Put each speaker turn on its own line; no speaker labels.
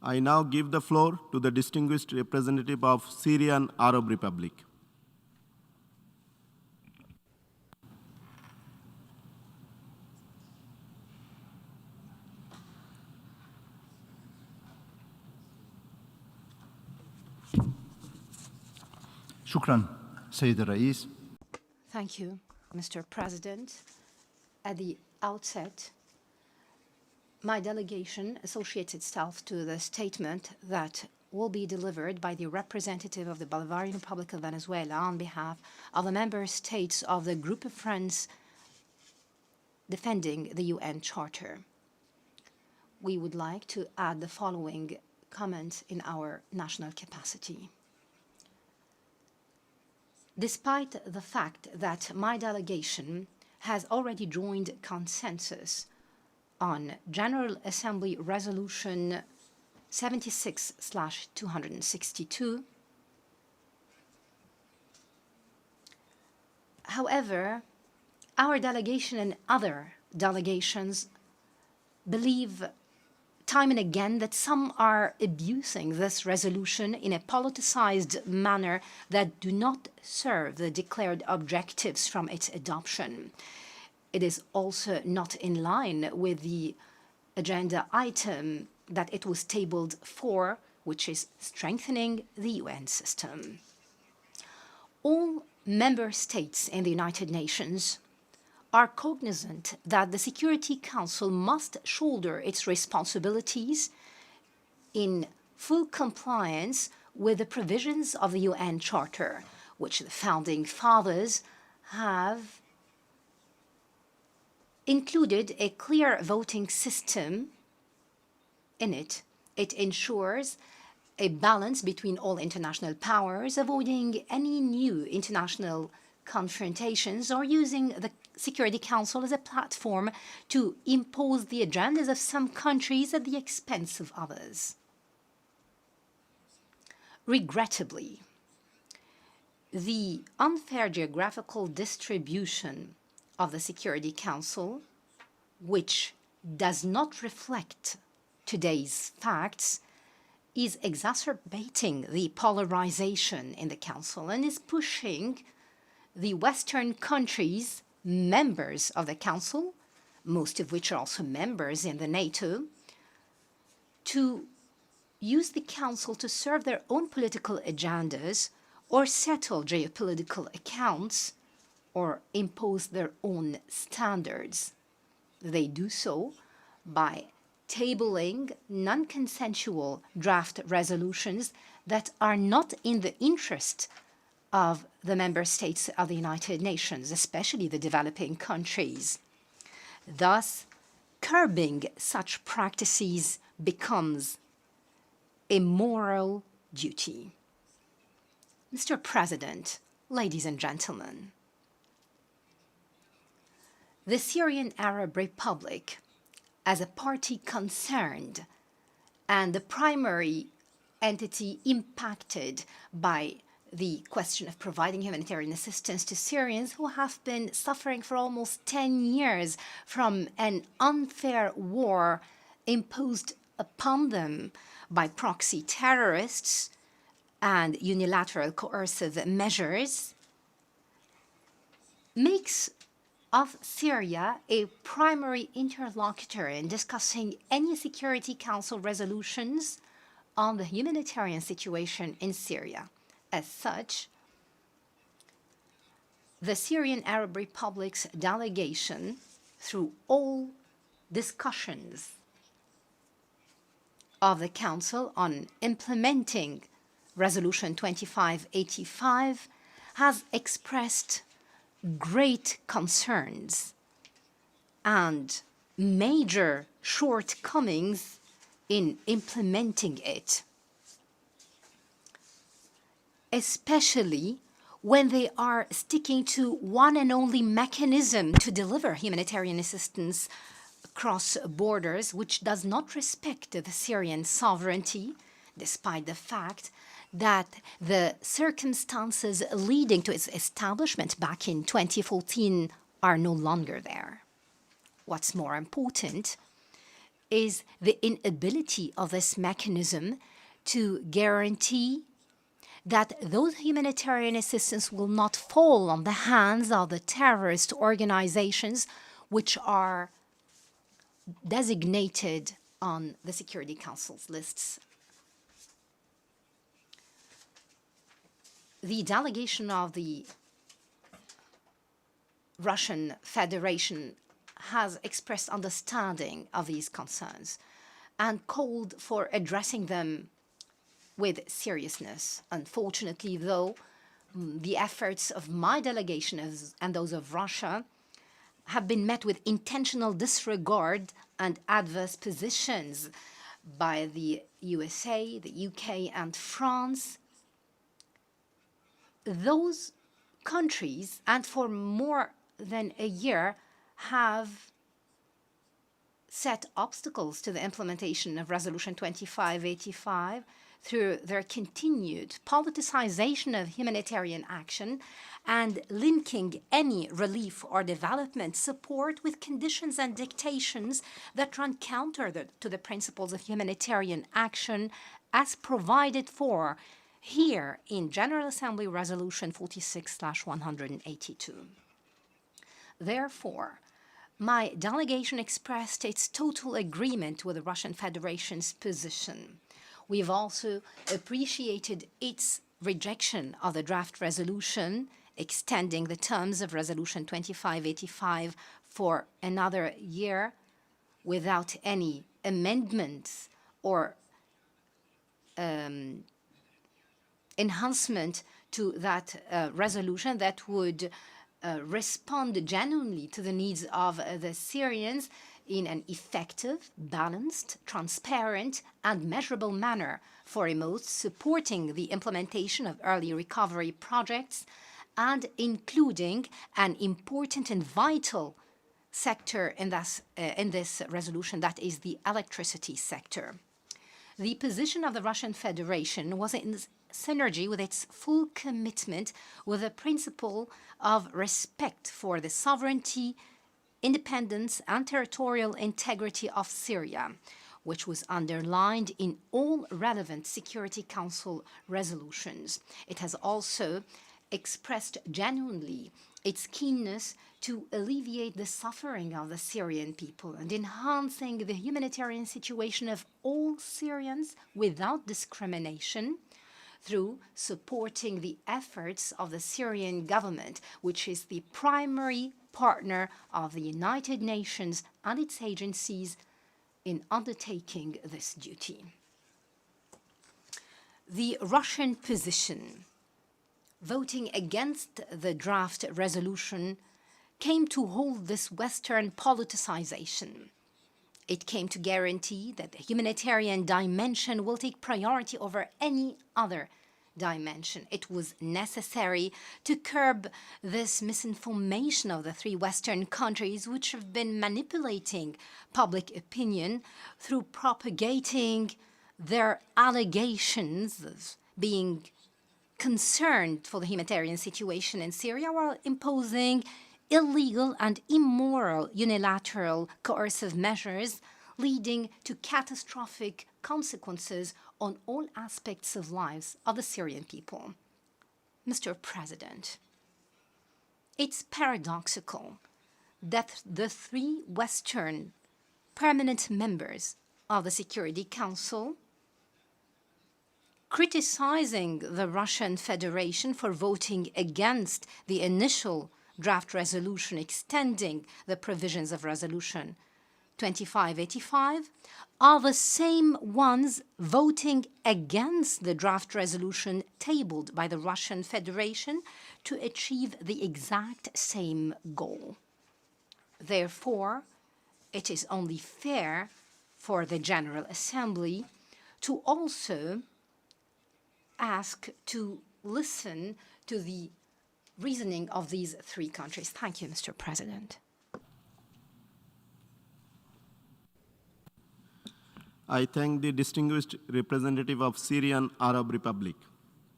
I now give the floor to the distinguished representative of Syrian Arab Republic.
شكرا سيد الرئيس.
Thank you, Mr. President. At the outset, my delegation associates itself to the statement that will be delivered by the representative of the Bolivarian Republic of Venezuela on behalf of the member states of the Group of Friends defending the UN Charter. We would like to add the following comment in our national capacity. Despite the fact that my delegation has already joined consensus on General Assembly Resolution 76/262, however, our delegation and other delegations believe time and again that some are abusing this resolution in a politicized manner that do not serve the declared objectives from its adoption. It is also not in line with the agenda item that it was tabled for, which is strengthening the UN system. All member states in the United Nations are cognizant that the Security Council must shoulder its responsibilities in full compliance with the provisions of the UN Charter, which the Founding Fathers have included a clear voting system in it. It ensures a balance between all international powers, avoiding any new international confrontations or using the Security Council as a platform to impose the agendas of some countries at the expense of others. Regrettably, the unfair geographical distribution of the Security Council, which does not reflect today's facts, is exacerbating the polarization in the Council and is pushing the Western countries, members of the Council, most of which are also members in the NATO, to use the Council to serve their own political agendas or settle geopolitical accounts or impose their own standards. They do so by tabling non-consensual draft resolutions that are not in the interest of the member states of the United Nations, especially the developing countries. Thus, curbing such practices becomes a moral duty. Mr. President, ladies and gentlemen, the Syrian Arab Republic, as a party concerned and the primary entity impacted by the question of providing humanitarian assistance to Syrians who have been suffering for almost 10 years from an unfair war imposed upon them by proxy terrorists and unilateral coercive measures, makes of Syria a primary interlocutor in discussing any Security Council resolutions on the humanitarian situation in Syria. As such, the Syrian Arab Republic's delegation, through all discussions of the Council on implementing Resolution 2585, has expressed great concerns and major shortcomings in implementing it, especially when they are sticking to one and only mechanism to deliver humanitarian assistance across borders, which does not respect the Syrian sovereignty, despite the fact that the circumstances leading to its establishment back in 2014 are no longer there. What's more important is the inability of this mechanism to guarantee that those humanitarian assistance will not fall on the hands of the terrorist organizations which are designated on the Security Council's lists. The delegation of the Russian Federation has expressed understanding of these concerns and called for addressing them with seriousness. Unfortunately, though, the efforts of my delegation and those of Russia have been met with intentional disregard and adverse positions by the USA, the UK, and France. Those countries, and for more than a year, have set obstacles to the implementation of Resolution 2585 through their continued politicization of humanitarian action and linking any relief or development support with conditions and dictations that run counter to the principles of humanitarian action as provided for here in General Assembly Resolution 46/182. Therefore, my delegation expressed its total agreement with the Russian Federation's position. We've also appreciated its rejection of the draft resolution extending the terms of Resolution 2585 for another year without any amendments or enhancement to that resolution that would respond genuinely to the needs of the Syrians in an effective, balanced, transparent, and measurable manner, foremost supporting the implementation of early recovery projects and including an important and vital sector in this resolution, that is the electricity sector. The position of the Russian Federation was in synergy with its full commitment with the principle of respect for the sovereignty, independence, and territorial integrity of Syria, which was underlined in all relevant Security Council resolutions. It has also expressed genuinely its keenness to alleviate the suffering of the Syrian people and enhancing the humanitarian situation of all Syrians without discrimination through supporting the efforts of the Syrian government, which is the primary partner of the United Nations and its agencies in undertaking this duty. The Russian position, voting against the draft resolution, came to hold this Western politicization. It came to guarantee that the humanitarian dimension will take priority over any other dimension. It was necessary to curb this misinformation of the three Western countries which have been manipulating public opinion through propagating their allegations of being concerned for the humanitarian situation in Syria while imposing illegal and immoral unilateral coercive measures leading to catastrophic consequences on all aspects of lives of the Syrian people. Mr. President, it's paradoxical that the three Western permanent members of the Security Council criticizing the Russian Federation for voting against the initial draft resolution extending the provisions of Resolution 2585 are the same ones voting against the draft resolution tabled by the Russian Federation to achieve the exact same goal. Therefore, it is only fair for the General Assembly to also ask to listen to the reasoning of these three countries. Thank you, Mr. President.
I thank the distinguished representative of Syrian Arab Republic.